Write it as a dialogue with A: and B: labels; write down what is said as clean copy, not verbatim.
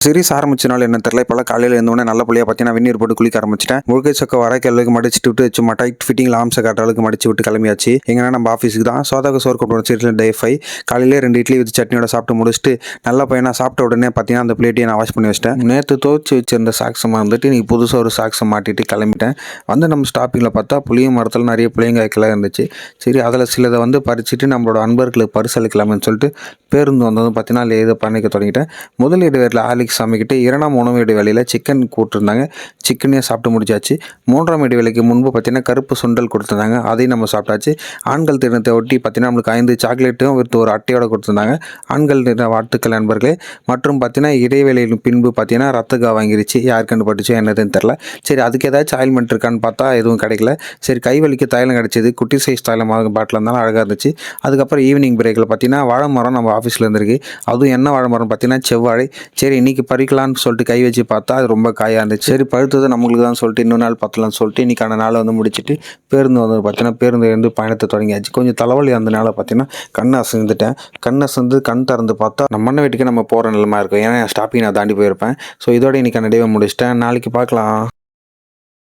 A: Series ஆரம்பிச்சனால என்ன தெரியல. இப்போலாம் காலையில் இருந்தோடனே நல்ல புள்ளியாக பார்த்தீங்கன்னா வெந்நீர் போட்டு குளிக்க ஆரம்பிச்சிட்டேன். முழுக்கை சொக்க வரைக்கும் அளவுக்கு மடிச்சுட்டு விட்டு சும்மா டைட் ஃபிட்டிங்கில் ஆம்சை காட்டுற அளவுக்கு மடிச்சு விட்டு கிளம்பியாச்சு. எங்கன்னா நம்ம ஆஃபீஸுக்கு தான் சோதாக்கு சோறு கொண்டு சீரியல் டே 5 காலையிலே 2 இட்லி வச்சு சட்னியோட சாப்பிட்டு முடிச்சுட்டு நல்ல பையனா சாப்பிட்ட உடனே பார்த்தீங்கன்னா அந்த பிளேட்டையை நான் வாஷ் பண்ணி வச்சிட்டேன். நேற்று துவச்சி வச்சிருந்த சாக்ஸை வந்துட்டு நீ புதுசாக ஒரு சாக்ஸை மாட்டிட்டு கிளம்பிட்டேன். நம்ம ஸ்டாப்பிங்கில் பார்த்தா புளிய மரத்தில் நிறைய புளியங்காய்க்கெல்லாம் இருந்துச்சு. சரி அதில் சிலதை பறிச்சுட்டு நம்மளோட அன்பர்களுக்கு பரிசளிக்கலாம்னு சொல்லிட்டு பேருந்து வந்ததும் பார்த்தீங்கன்னா இதை பண்ணிக்க தொடங்கிட்டேன். முதல் இடைவேளையில் ஆலிக் சாமிக்கிட்ட 2ஆம் உணவு இடைவேளையில் சிக்கன் கூட்டிருந்தாங்க. சிக்கனே சாப்பிட்டு முடிச்சாச்சு. 3ஆம் இடைவேளைக்கு முன்பு பார்த்தீங்கன்னா கருப்பு சுண்டல் கொடுத்துருந்தாங்க. அதையும் நம்ம சாப்பிட்டாச்சு. ஆண்கள் தினத்தை ஒட்டி பார்த்தீங்கன்னா நம்மளுக்கு 5 சாக்லேட்டும் ஒரு அட்டையோட கொடுத்துருந்தாங்க. ஆண்கள் தின வாழ்த்துக்கள் நண்பர்களே. மற்றும் பார்த்தீங்கன்னா இடைவேளையில் பின்பு பார்த்தீங்கன்னா ரத்தகா வாங்கிருச்சு. யாருக்குன்னு பட்டுச்சோ என்னதுன்னு தெரில. சரி அதுக்கு ஏதாச்சும் ஆயில்மெண்ட் இருக்கான்னு பார்த்தா எதுவும் கிடைக்கல. சரி கை வலிக்கு தைலம் கிடச்சிது. குட்டி சைஸ் தைலம் பாட்டில் இருந்தாலும் அழகாக இருந்துச்சு. அதுக்கப்புறம் ஈவினிங் பிரேக்கில் பார்த்தீங்கன்னா வாழை மரம் நம்ம ஆஃபீஸில் இருந்திருக்கு. அதுவும் என்ன வாழை மரம் பார்த்தீங்கன்னா செவ்வாழை. சரி இன்றைக்கி பறிக்கலான்னு சொல்லிட்டு கை வச்சு பார்த்தா அது ரொம்ப காயாக இருந்துச்சு. சரி பழுத்தது நம்மளுக்கு தான் சொல்லிட்டு இன்னொரு நாள் பத்தலாம்னு சொல்லிட்டு இன்றைக்கான நாளை முடிச்சுட்டு பேருந்து பார்த்தீங்கன்னா பேருந்து பயணத்தை தொடங்கியாச்சு. கொஞ்சம் தலைவலி அந்த பார்த்தீங்கன்னா கண் அசந்துட்டேன். கண் அசந்து கண் திறந்து பார்த்தா நம்ம அண்ணன் வீட்டுக்கு நம்ம போகிற நிலமா இருக்கும். ஏன்னா ஸ்டாப்பிங் நான் தாண்டி போயிருப்பேன். ஸோ இதோட இன்றைக்கான டேவை முடிச்சிட்டேன். நாளைக்கு பார்க்கலாம்.